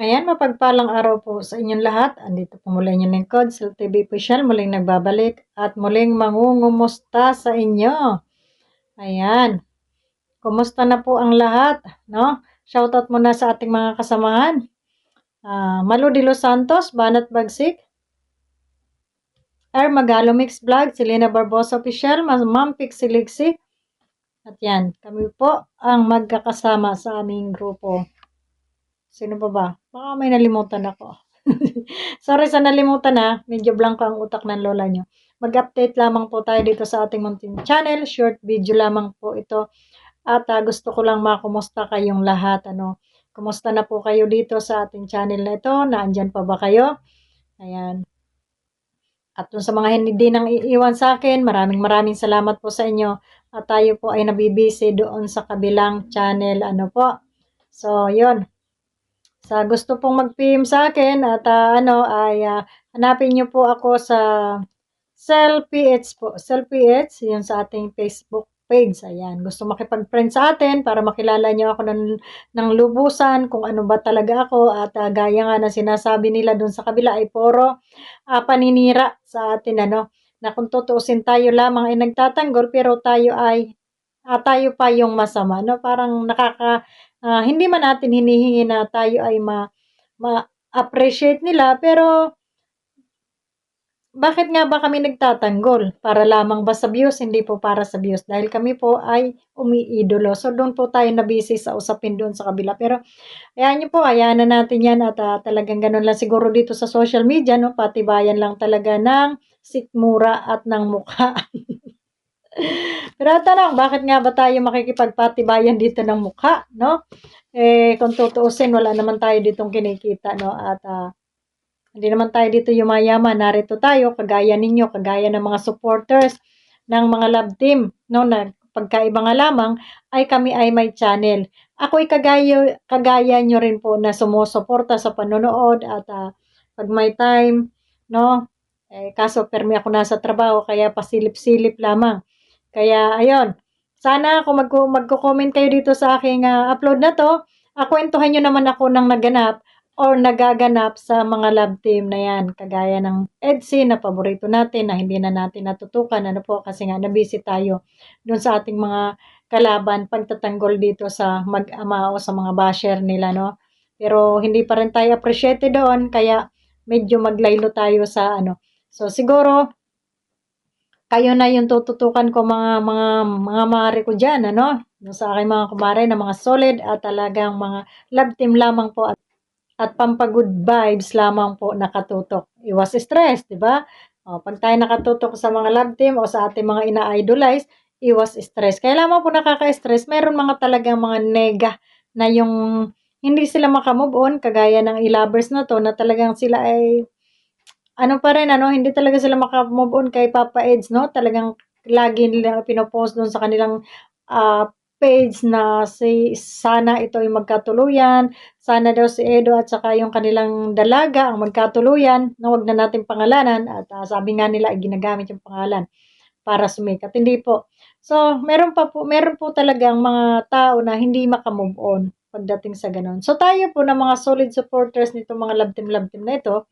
Ayan, mapagpalang araw po sa inyong lahat. Andito po muli inyong lingkod, Sel TV Official, muling nagbabalik at muling mangungumusta sa inyo. Ayan, kumusta na po ang lahat, no? Shoutout muna sa ating mga kasamahan. Malu de Los Santos, Banat Bagsik, Magalo Mix Vlog, Selena Barbosa Official, Ma'am Pixie Lixi. At yan, kami po ang magkakasama sa aming grupo. Sino pa ba? Baka may nalimutan ako. Sorry sa nalimutan na, medyo blanco ang utak ng lola nyo. Mag-update lamang po tayo dito sa ating munting channel. Short video lamang po ito. At gusto ko lang makumusta kayong lahat. Kumusta na po kayo dito sa ating channel na ito? Naandyan pa ba kayo? Ayan. At dun sa mga hindi nang iiwan sa akin, maraming salamat po sa inyo. At tayo po ay nabibisi doon sa kabilang channel. So, yun. Sa gusto pong mag-PM sa akin at hanapin niyo po ako sa Selph po. Selph, yun sa ating Facebook page. Ayan, gusto makipag-friend sa atin para makilala niyo ako ng lubusan kung ano ba talaga ako at gaya nga na sinasabi nila dun sa kabila ay puro paninira sa atin na kung tutuusin tayo lamang ay nagtatanggol pero tayo pa yung masama, no? Parang hindi man natin hinihingi na tayo ay ma-appreciate nila, pero bakit nga ba kami nagtatanggol? Para lamang ba sa views? Hindi po para sa views. Dahil kami po ay umiidolo. So, doon po tayo nabisi sa usapin doon sa kabila. Pero, hayaan na natin yan at talagang ganun lang siguro dito sa social media, no? Patibayan lang talaga ng sikmura at ng mukha. Pero tanong, bakit nga ba tayo makikipagpatibayan dito ng mukha, no? Kung tutuusin, wala naman tayo ditong kinikita, no? At hindi naman tayo dito yumayaman. Narito tayo, kagaya ninyo, kagaya ng mga supporters ng mga love team, no? Na pagkaiba nga lamang ay kami ay may channel. Ako'y kagaya nyo rin po na sumusuporta sa panonood at pag may time, no? Kaso permi ako nasa trabaho, kaya pasilip-silip lamang. Kaya, ayun. Sana kung magko-comment kayo dito sa aking upload na to, kwentuhan nyo naman ako ng naganap or nagaganap sa mga love team na yan. Kagaya ng EDSI na paborito natin na hindi na natin natutukan. Kasi nga nabisi tayo dun sa ating mga kalaban pagtatanggol dito sa mag-ama o sa mga basher nila, no? Pero hindi pa rin tayo appreciated doon, kaya medyo maglaylo tayo sa So siguro, kayo na yung tututukan ko mga mare ko diyan sa aking mga kumare na mga solid at talagang mga love team lamang po at pampagood vibes lamang po nakatutok. Iwas stress, 'di ba? Pag tayo nakatutok sa mga love team o sa ating mga ina-idolize, iwas stress. Kaya lamang po nakaka-stress, mayroon mga talagang mga nega na yung hindi sila maka-move on kagaya ng i-lovers na to na talagang sila ay pa rin hindi talaga sila maka-move on kay Papa Eds, no? Talagang lagi nila pino-post doon sa kanilang page na sana ito ay magkatuluyan, sana daw si Edo at saka yung kanilang dalaga ang magkatuluyan, na wag na nating pangalanan at sabi nga nila ay ginagamit yung pangalan para sumikat. Hindi po. So, meron po talagang mga tao na hindi maka-move on pagdating sa ganun. So, tayo po na mga solid supporters nito mga love team na ito,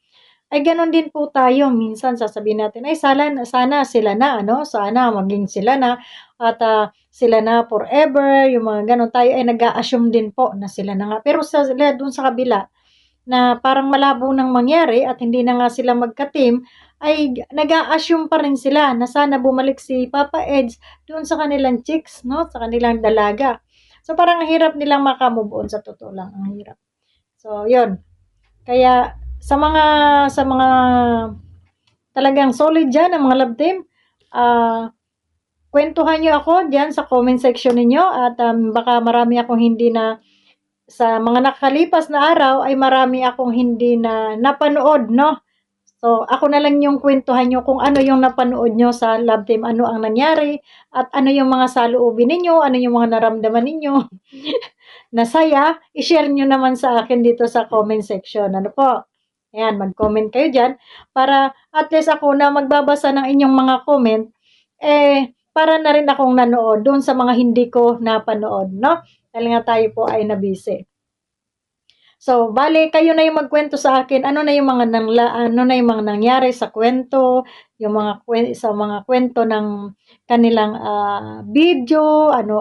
ay gano'n din po tayo. Minsan sasabihin natin, ay sana sila na sana maging sila na at sila na forever, yung mga gano'n. Tayo ay nag-a-assume din po na sila na nga. Pero sila dun sa kabila, na parang malabo nang mangyari at hindi na nga sila magka-team, ay nag-a-assume pa rin sila na sana bumalik si Papa Eds doon sa kanilang chicks, no? Sa kanilang dalaga. So parang ang hirap nilang maka-move on, sa totoo lang, ang hirap. So, yun. Kaya sa mga talagang solid diyan ang mga love team, kwentuhan niyo ako diyan sa comment section ninyo at baka marami akong hindi na sa mga nakalipas na araw ay marami akong hindi na napanood, no? So, ako na lang yung kwentuhan niyo kung ano yung napanood niyo sa love team, ano ang nangyari at ano yung mga saloobin ninyo, ano yung mga naramdaman ninyo na saya, i-share niyo naman sa akin dito sa comment section. Ano po? Ayan, mag-comment kayo dyan para at least ako na magbabasa ng inyong mga comment, para na rin akong nanood doon sa mga hindi ko napanood, no? Dahil nga tayo po ay nabisi. So, bale kayo na yung magkwento sa akin, ano na yung mga nangyari sa kwento, yung sa mga kwento ng kanilang, video, ano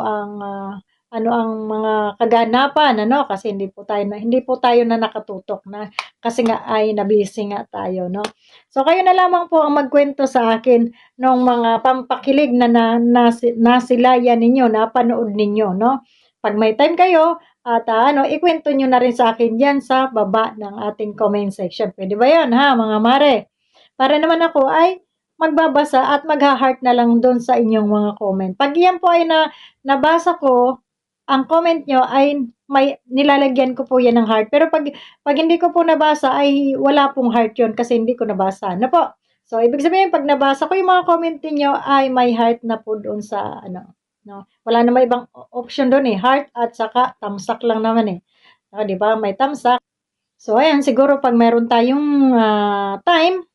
ang mga kaganapan ano, kasi hindi po tayo na nakatutok na kasi nga ay na-busy nga tayo 'no. So, kayo na lamang po ang magkwento sa akin nung mga pampakilig nasilayan ninyo, napanood ninyo 'no. 'Pag may time kayo at, ikuwento niyo na rin sa akin diyan sa baba ng ating comment section. Puwede ba 'yun ha, mga mare? Para naman ako ay magbabasa at magha-heart na lang do'n sa inyong mga comment. 'Pag 'yan po ay nabasa ko, ang comment niyo ay may nilalagyan ko po 'yan ng heart. Pero 'pag hindi ko po nabasa ay wala pong heart 'yun kasi hindi ko nabasa, ano po? So, ibig sabihin 'pag nabasa ko yung mga comment ninyo ay may heart na po doon sa ano, 'no. Wala namang ibang option do'n, eh, heart at saka thumbs up lang naman, eh. Oh, 'di ba may thumbs up. So, ayan siguro 'pag meron tayong, time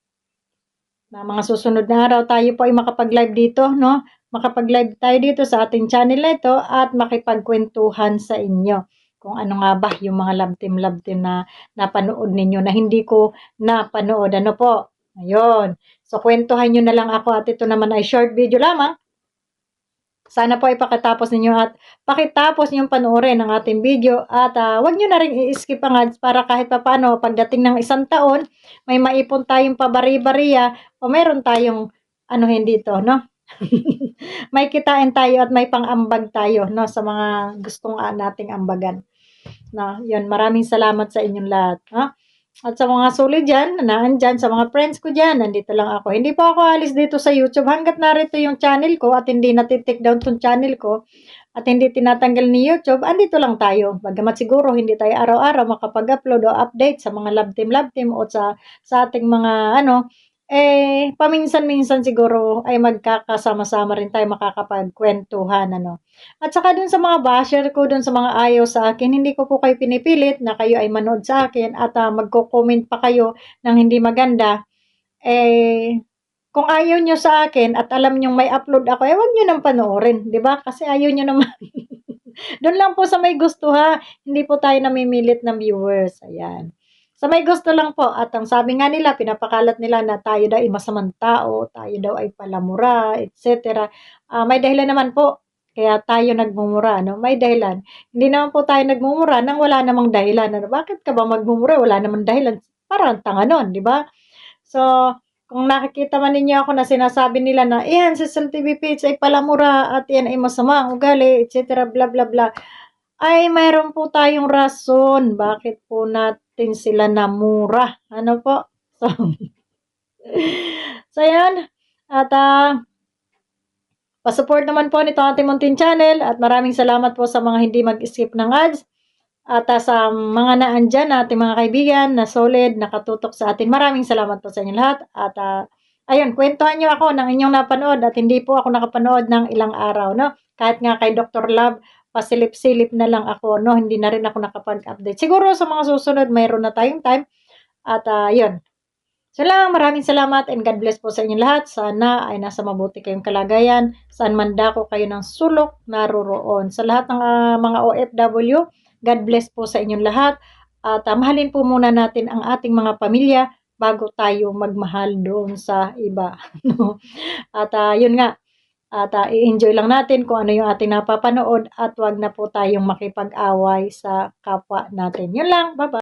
na mga susunod na araw tayo po ay makapag-live dito 'no, makapag-live tayo dito sa ating channel na ito at makipagkuwentuhan sa inyo kung ano nga ba yung mga love team na napanood ninyo na hindi ko napanood, ano po? Ayun. So, kuwentuhan niyo na lang ako at ito naman ay short video lamang. Sana po ay pakitapos niyong panoorin ang ating video at, 'wag niyo na ring i-skip ang ads para kahit papaano pagdating ng isang taon may maipon tayong pabari-bariya o meron tayong anuhin dito 'no, may kitain tayo at may pang-ambag tayo 'no, sa mga gustong, nating ambagan. Na, 'yun maraming salamat sa inyong lahat, ha. At sa mga solid diyan na naandiyan, sa mga friends ko diyan, nandito lang ako. Hindi po ako aalis dito sa YouTube hangga't narito yung channel ko at hindi nati-take down 'tong channel ko at hindi tinatanggal ni YouTube, andito lang tayo. Bagamat siguro hindi tayo araw-araw makapag-upload o update sa mga love team o sa ating mga ano, paminsan-minsan siguro ay magkakasama-sama rin tayo makakapagkuwentuhan ano. At saka dun sa mga basher ko, dun sa mga ayaw sa akin, hindi ko po kayo pinipilit na kayo ay manood sa akin at, magko-comment pa kayo ng hindi maganda. Eh, kung ayaw niyo sa akin at alam niyong may upload ako, wag niyo ng panoorin, 'di ba? Kasi ayaw niyo naman. Do'n lang po sa may gusto ha, hindi po tayo namimilit ng viewers, ayan. Sa may gusto lang po at ang sabi nga nila, pinapakalat nila na tayo daw ay masamang tao, tayo daw ay palamura, et cetera. May dahilan naman po kaya tayo nagmumura 'no, may dahilan. Hindi naman po tayo nagmumura ng wala namang dahilan ano, bakit ka ba magmumura wala namang dahilan, parang tanga nun, 'di ba? So, kung nakikita man ninyo ako na sinasabi nila na, "Iyan si Cecil TV Page ay palamura at yan ay masama ang ugali," et cetera, bla, bla, bla, ay mayroon po tayong rason bakit po natin sila namura, ano po? So, so 'yan at, pa-support naman po nitong ating munting channel at maraming salamat po sa mga hindi mag-skip ng ads. At, sa mga naandiyan ating mga kaibigan na solid, nakatutok sa atin, maraming salamat po sa inyong lahat at, ayun kuwentuhan niyo ako ng inyong napanood at hindi po ako nakapanood ng ilang araw 'no. Kahit nga kay Dr. Love, pasilip-silip na lang ako 'no, hindi na rin ako nakapag-update. Siguro sa mga susunod mayroon na tayong time at, 'yun. So lang, maraming salamat and God bless po sa inyong lahat. Sana ay nasa mabuti kayong kalagayan, saan man dako kayo ng sulok naroroon. Sa lahat ng, mga OFW, God bless po sa inyong lahat at, mahalin po muna natin ang ating mga pamilya bago tayo magmahal doon sa iba, 'no. At, 'yun nga, at, i-enjoy lang natin kung ano yung ating napapanood at 'wag na po tayong makipag-away sa kapwa natin. 'Yun lang, ba-bye.